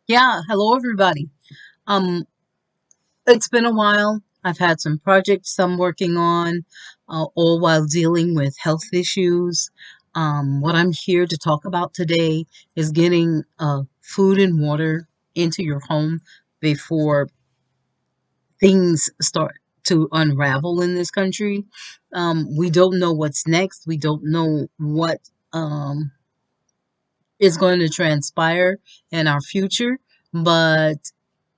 Yeah, hello everybody. Um, it's been a while. I've had some projects I'm working on, all while dealing with health issues. What I'm here to talk about today is getting food and water into your home before things start to unravel in this country. We don't know what's next. We don't know what um, is going to transpire in our future, but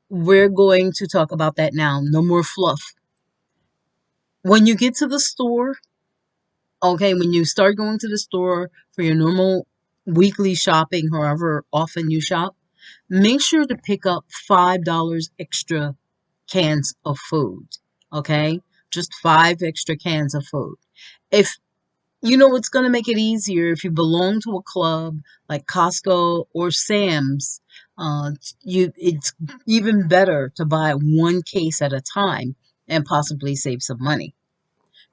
we're going to talk about that now. No more fluff. When you get to the store, okay, when you start going to the store for your normal weekly shopping, however often you shop, make sure to pick up $5 extra cans of food. Okay? Just five extra cans of food. If you know it's going to make it easier if you belong to a club like Costco or Sam's. Uh, it's even better to buy one case at a time and possibly save some money.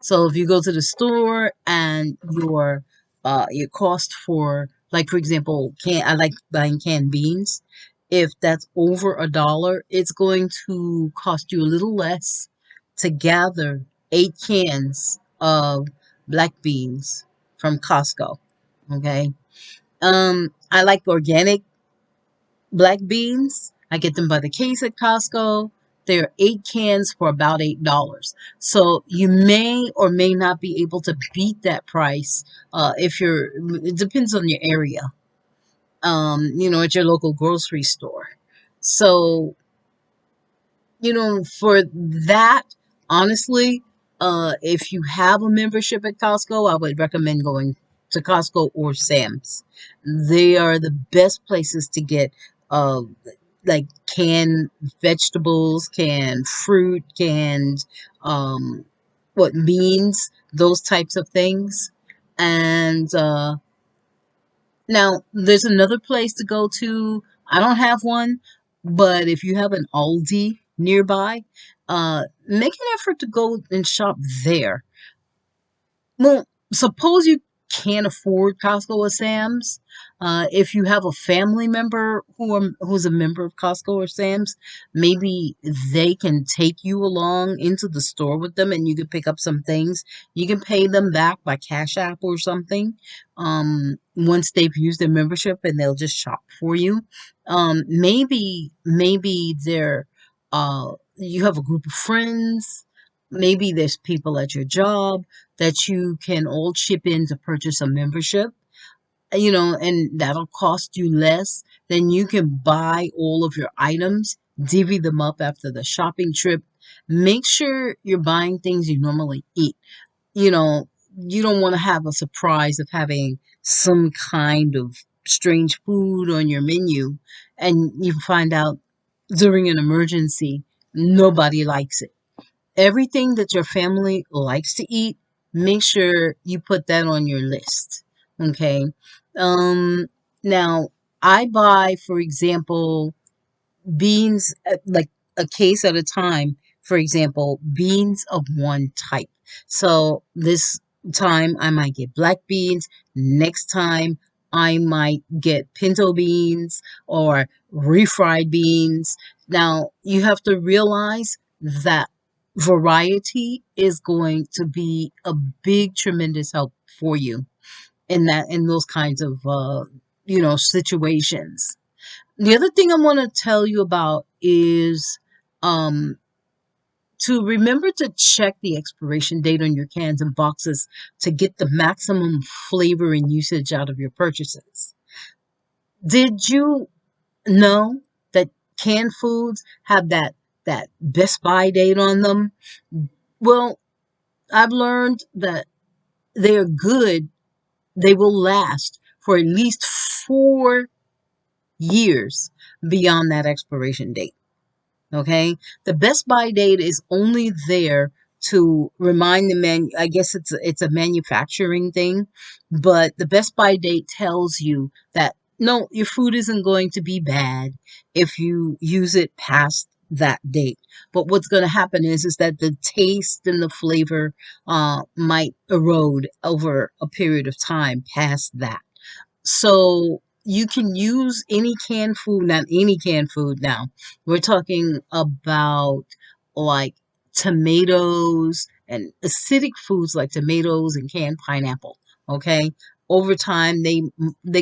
So if you go to the store and your cost for, like, for example, I like buying canned beans. If that's over $1, it's going to cost you a little less to gather 8 cans of black beans from Costco. Okay. I like organic black beans. I get them by the case at Costco. They're 8 cans for about $8. So you may or may not be able to beat that price if you're, it depends on your area, at your local grocery store. So for that, honestly, if you have a membership at Costco, I would recommend going to Costco or Sam's. They are the best places to get uh like canned vegetables, canned fruit, canned what beans, those types of things. And now, there's another place to go to. I don't have one, but if you have an Aldi nearby, make an effort to go and shop there. Well, suppose you can't afford Costco or Sam's. If you have a family member who's a member of Costco or Sam's, maybe they can take you along into the store with them, and you can pick up some things. You can pay them back by Cash App or something. Once they've used their membership, and they'll just shop for you. Maybe they're you have a group of friends. Maybe there's people at your job that you can all chip in to purchase a membership, and that'll cost you less. Then you can buy all of your items, divvy them up after the shopping trip. Make sure you're buying things you normally eat. You know, you don't want to have a surprise of having some kind of strange food on your menu, and you find out during an emergency nobody likes it. Everything that your family likes to eat, make sure you put that on your list. Okay. Um, Now, I buy, for example, beans like a case at a time. For example, beans of one type. So this time I might get black beans. Next time I might get pinto beans or refried beans. Now you have to realize that variety is going to be a big, tremendous help for you in those kinds of situations. The other thing I want to tell you about is um, to remember to check the expiration date on your cans and boxes to get the maximum flavor and usage out of your purchases. Did you know that canned foods have that best by date on them? Well, I've learned that they're good. They will last for at least 4 years beyond that expiration date. Okay, the best by date is only there to remind the man. I guess it's a manufacturing thing, but the best by date tells you that no, your food isn't going to be bad if you use it past that date. But what's going to happen is that the taste and the flavor might erode over a period of time past that. So you can use any canned food, not any canned food now. We're talking about like tomatoes and acidic foods like tomatoes and canned pineapple. Okay. Over time, they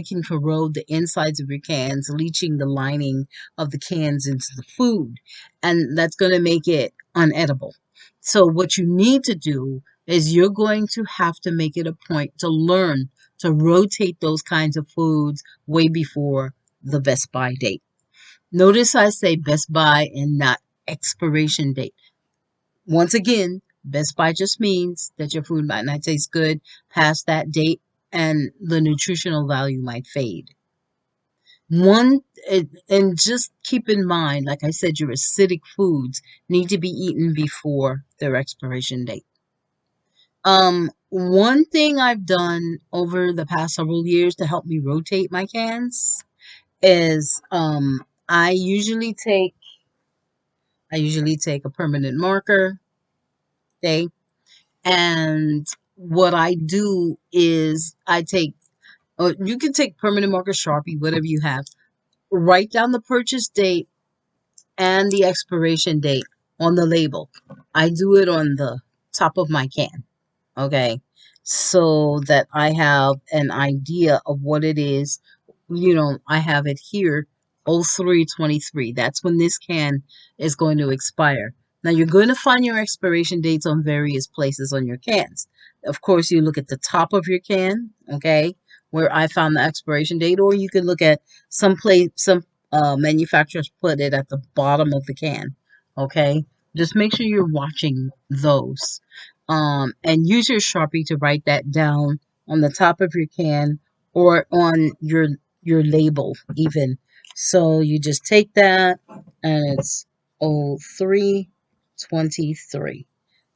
can corrode the insides of your cans, leaching the lining of the cans into the food, and that's going to make it unedible. So what you need to do is you're going to have to make it a point to learn to rotate those kinds of foods way before the best by date. Notice I say best by and not expiration date. Once again, best by just means that your food might not taste good past that date and the nutritional value might fade. One, and just keep in mind, like I said, your acidic foods need to be eaten before their expiration date. One thing I've done over the past several years to help me rotate my cans is I usually take a permanent marker, okay? And what I do is I take you can take permanent marker, Sharpie, whatever you have. Write down the purchase date and the expiration date on the label. I do it on the top of my can. Okay, so that I have an idea of what it is. I have it here, 0323. That's when this can is going to expire. Now you're going to find your expiration dates on various places on your cans. Of course, you look at the top of your can, okay, where I found the expiration date, or you can look at some manufacturers put it at the bottom of the can, okay. Just make sure you're watching those, and use your Sharpie to write that down on the top of your can or on your label even. So you just take that and it's 0323.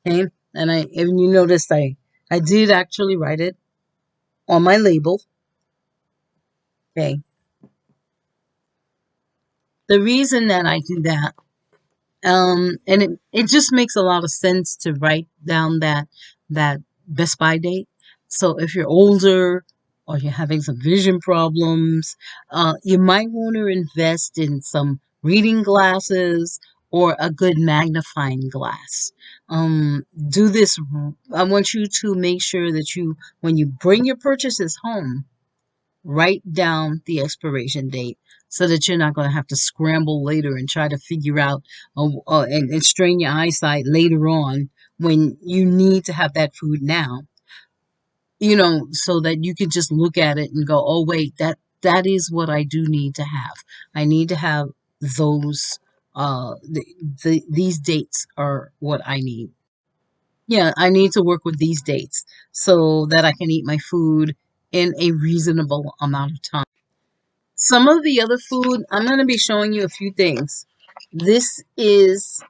Okay? And you notice I did actually write it on my label. Okay. The reason that I do that, and it just makes a lot of sense to write down that best by date. So if you're older or you're having some vision problems, you might want to invest in some reading glasses or a good magnifying glass. Do this. I want you to make sure that when you bring your purchases home, write down the expiration date so that you're not going to have to scramble later and try to figure out and strain your eyesight later on when you need to have that food now, so that you can just look at it and go, oh wait, that is what I do need to have. I need to have those these dates are what I need. Yeah, I need to work with these dates so that I can eat my food in a reasonable amount of time. Some of the other food, I'm going to be showing you a few things. This is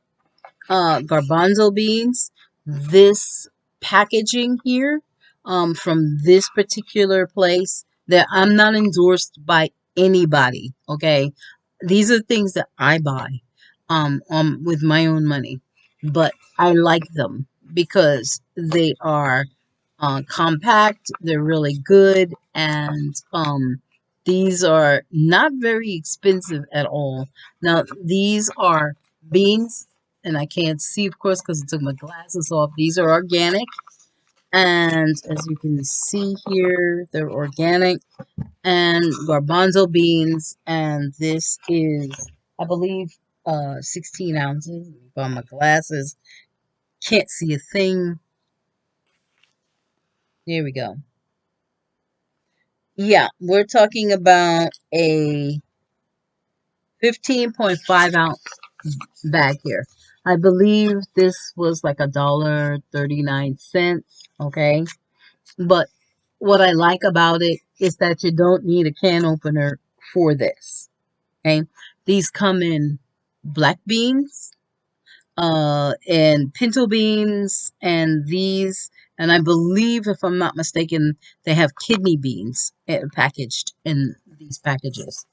garbanzo beans. This packaging here, from this particular place, that I'm not endorsed by anybody. Okay, these are things that I buy, with my own money, but I like them because they are compact. They're really good, and these are not very expensive at all. Now these are beans, and I can't see, of course, because I took my glasses off. These are organic, and as you can see here, they're organic and garbanzo beans, and this is, I believe, 16 ounces. By my glasses, can't see a thing. Here we go. Yeah, we're talking about a 15.5 ounce bag here. I believe this was like $1.39. Okay. But what I like about it is that you don't need a can opener for this. Okay. These come in black beans, and pinto beans, and these, and I believe, if I'm not mistaken, they have kidney beans packaged in these packages.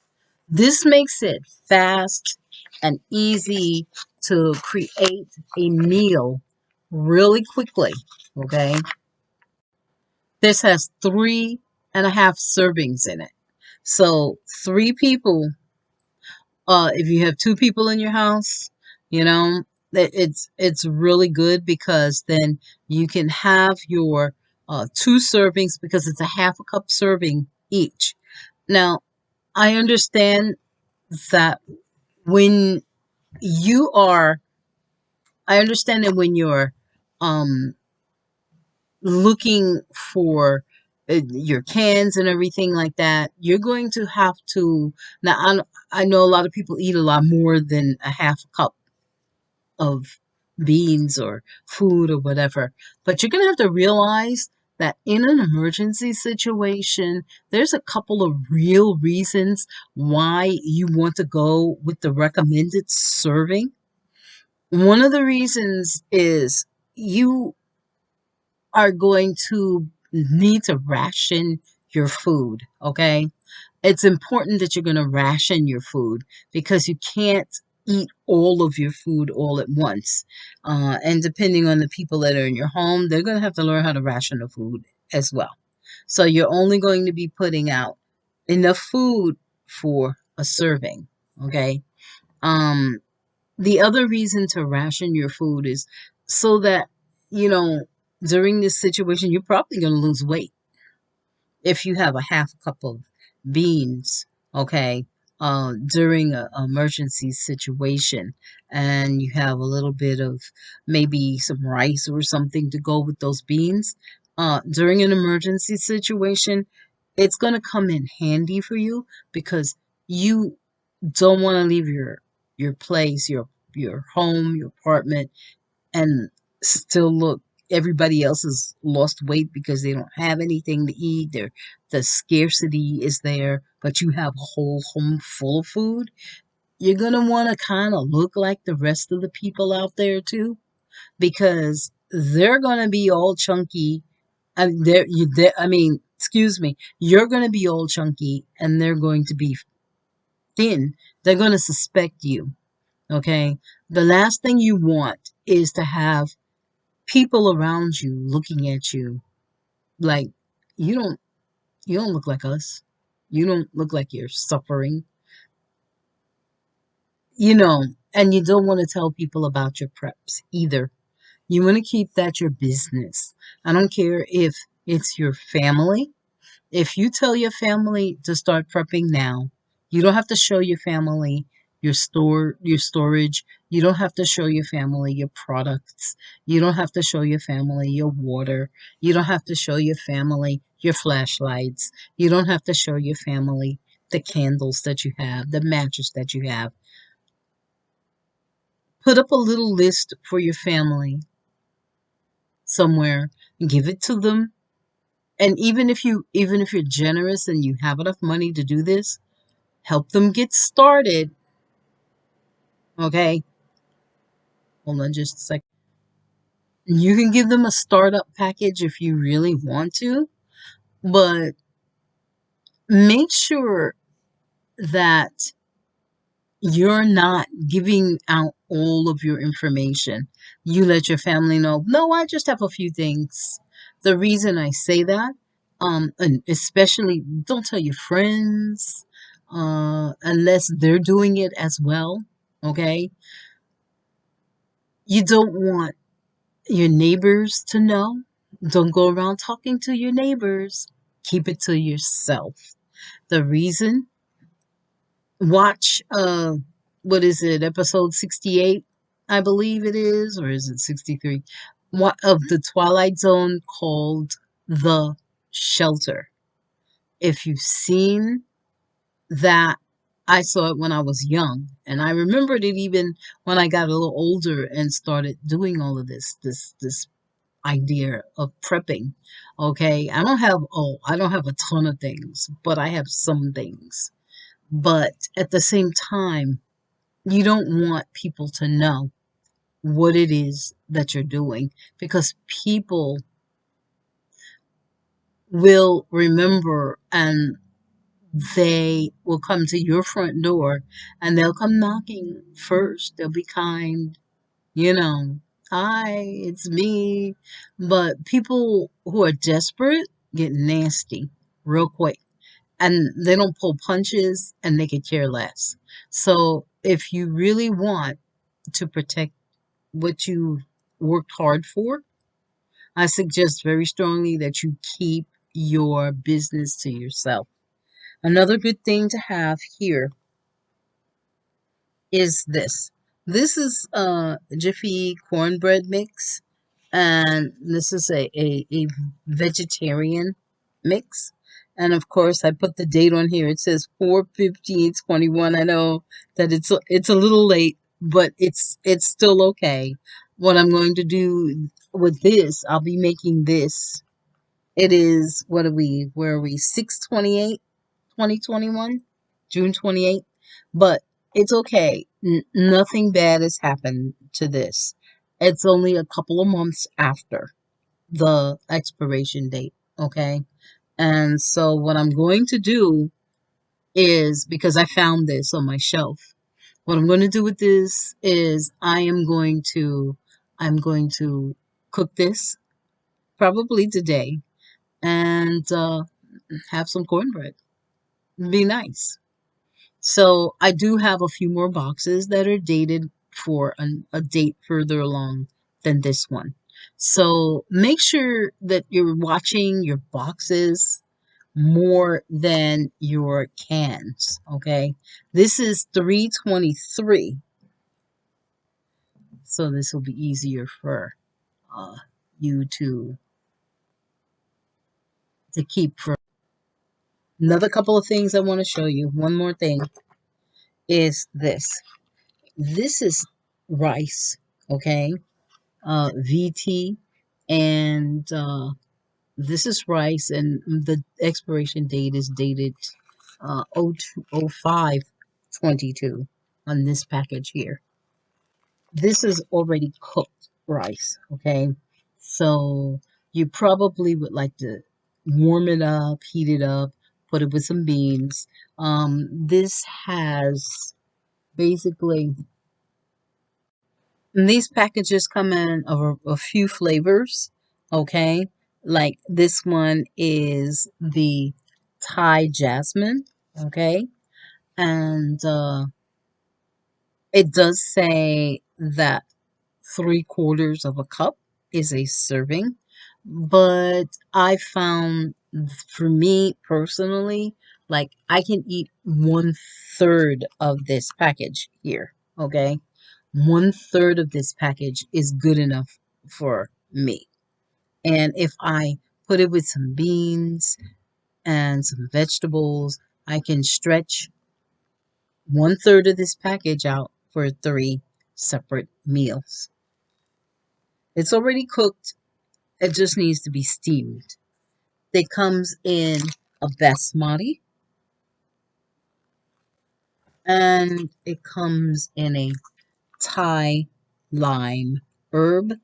This makes it fast and easy to create a meal really quickly. Okay. This has 3.5 servings in it. So 3 people, if you have 2 people in your house, you know, it's really good because then you can have your 2 servings because it's a half a cup serving each. Now, I understand that when you are, I understand that when you're um looking for your cans and everything like that, you're going to have to. Now, I know a lot of people eat a lot more than a half a cup of beans or food or whatever, but you're going to have to realize that in an emergency situation, there's a couple of real reasons why you want to go with the recommended serving. One of the reasons is you are going to need to ration your food, okay? It's important that you're going to ration your food because you can't eat all of your food all at once. And depending on the people that are in your home, they're going to have to learn how to ration the food as well. So you're only going to be putting out enough food for a serving, okay? Um, the other reason to ration your food is so that, you know, during this situation, you're probably going to lose weight if you have a half cup of beans, okay, during a emergency situation, and you have a little bit of maybe some rice or something to go with those beans, during an emergency situation, it's going to come in handy for you because you don't want to leave your place, your home, your apartment, and still look everybody else has lost weight because they don't have anything to eat. The scarcity is there, but you have a whole home full of food. You're gonna want to kind of look like the rest of the people out there too, because they're gonna be all chunky. And I mean, excuse me, you're gonna be all chunky, and they're going to be thin. They're gonna suspect you. Okay, the last thing you want is to have people around you looking at you like you don't you don't look like us. You don't look like you're suffering, and you don't want to tell people about your preps either. You want to keep that your business. I don't care if it's your family. If you tell your family to start prepping now, you don't have to show your family your storage. You don't have to show your family your products. You don't have to show your family your water. You don't have to show your family your flashlights. You don't have to show your family the candles that you have, the mattress that you have. Put up a little list for your family somewhere and give it to them. And even if you're generous and you have enough money to do this, help them get started. Okay, hold on just a second. You can give them a startup package if you really want to, but make sure that you're not giving out all of your information. You let your family know, no, I just have a few things. The reason I say that, and especially don't tell your friends, unless they're doing it as well. Okay, you don't want your neighbors to know. Don't go around talking to your neighbors. Keep it to yourself. The reason, watch what is it, episode 68, I believe it is, or is it 63? What of the Twilight Zone called The Shelter. If you've seen that, I saw it when I was young, and I remembered it even when I got a little older and started doing all of this idea of prepping. Okay, I don't have a ton of things, but I have some things. But at the same time, you don't want people to know what it is that you're doing because people will remember and they will come to your front door and they'll come knocking first. They'll be kind, you know, hi, it's me. But people who are desperate get nasty real quick. and they don't pull punches and they could care less. So if you really want to protect what you worked hard for, I suggest very strongly that you keep your business to yourself. Another good thing to have here is this. This is Jiffy cornbread mix, and this is a vegetarian mix. And of course, I put the date on here. It says 4/15/21. I know that it's a little late, but it's still okay. What I'm going to do with this, I'll be making this. It is, what are we? Where are we? 6/28, 2021, June 28th. But it's okay. Nothing bad has happened to this. It's only a couple of months after the expiration date. Okay. And so what I'm going to do is, because I found this on my shelf, what I'm going to do with this is I'm going to cook this probably today and have some cornbread. Be nice. So I do have a few more boxes that are dated for a date further along than this one. So make sure that you're watching your boxes more than your cans, okay? This is 3/23, so this will be easier for uh, you to keep. For another couple of things I want to show you, one more thing is this. This is rice, okay? VT, and this is rice, and the expiration date is dated 05/22 on this package here. This is already cooked rice, okay? So you probably would like to warm it up, heat it up, put it with some beans. This has basically, these packages come in of a few flavors, okay? Like this one is the Thai jasmine, okay? And it does say that 3/4 of a cup is a serving, but I found, for me personally, like I can eat 1/3 of this package here, okay? 1/3 of this package is good enough for me. And if I put it with some beans and some vegetables, I can stretch 1/3 of this package out for 3 separate meals. It's already cooked, it just needs to be steamed. It comes in a basmati, and it comes in a Thai lime herb,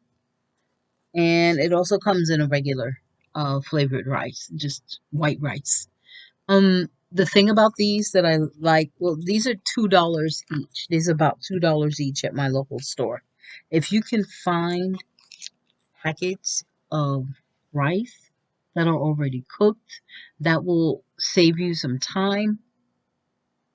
and it also comes in a regular flavored rice, just white rice. The thing about these that I like, well, these are $2 each. These are about $2 each at my local store. If you can find packets of rice that are already cooked, that will save you some time,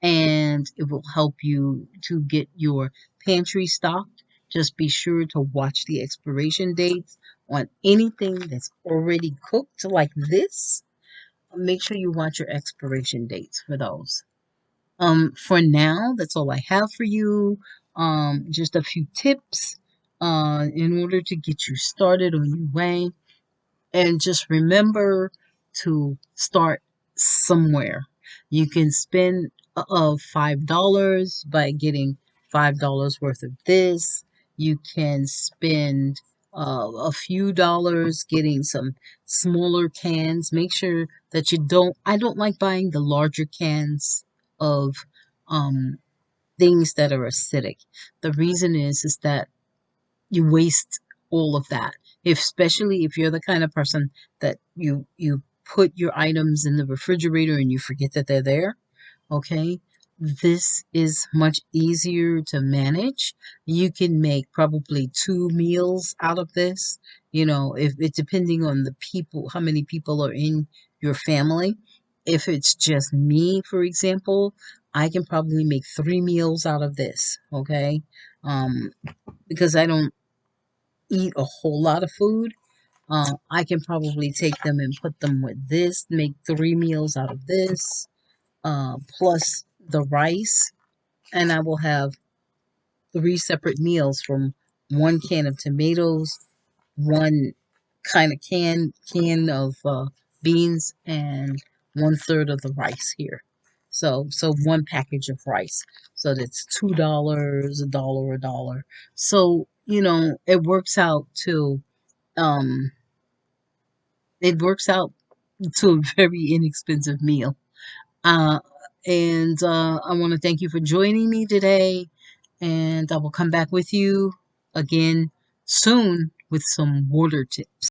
and it will help you to get your pantry stocked. Just be sure to watch the expiration dates on anything that's already cooked like this. Make sure you watch your expiration dates for those. For now, that's all I have for you. Just a few tips in order to get you started on your way. And just remember to start somewhere. You can spend $5 by getting $5 worth of this. You can spend a few dollars getting some smaller cans. Make sure that you don't. I don't like buying the larger cans of um, things that are acidic. The reason is that you waste all of that. If, especially if you're the kind of person that you put your items in the refrigerator and you forget that they're there, okay? This is much easier to manage. You can make probably 2 meals out of this. You know, if it depending on the people, how many people are in your family. if it's just me, for example, I can probably make 3 meals out of this, okay? Um, because I don't eat a whole lot of food. I can probably take them and put them with this, make 3 meals out of this, plus the rice, and I will have 3 separate meals from one can of tomatoes, one kind of can of beans, and 1/3 of the rice here. So one package of rice. So that's $2, a dollar. So it works out to um it works out to a very inexpensive meal. Uh, and I want to thank you for joining me today. And I will come back with you again soon with some water tips.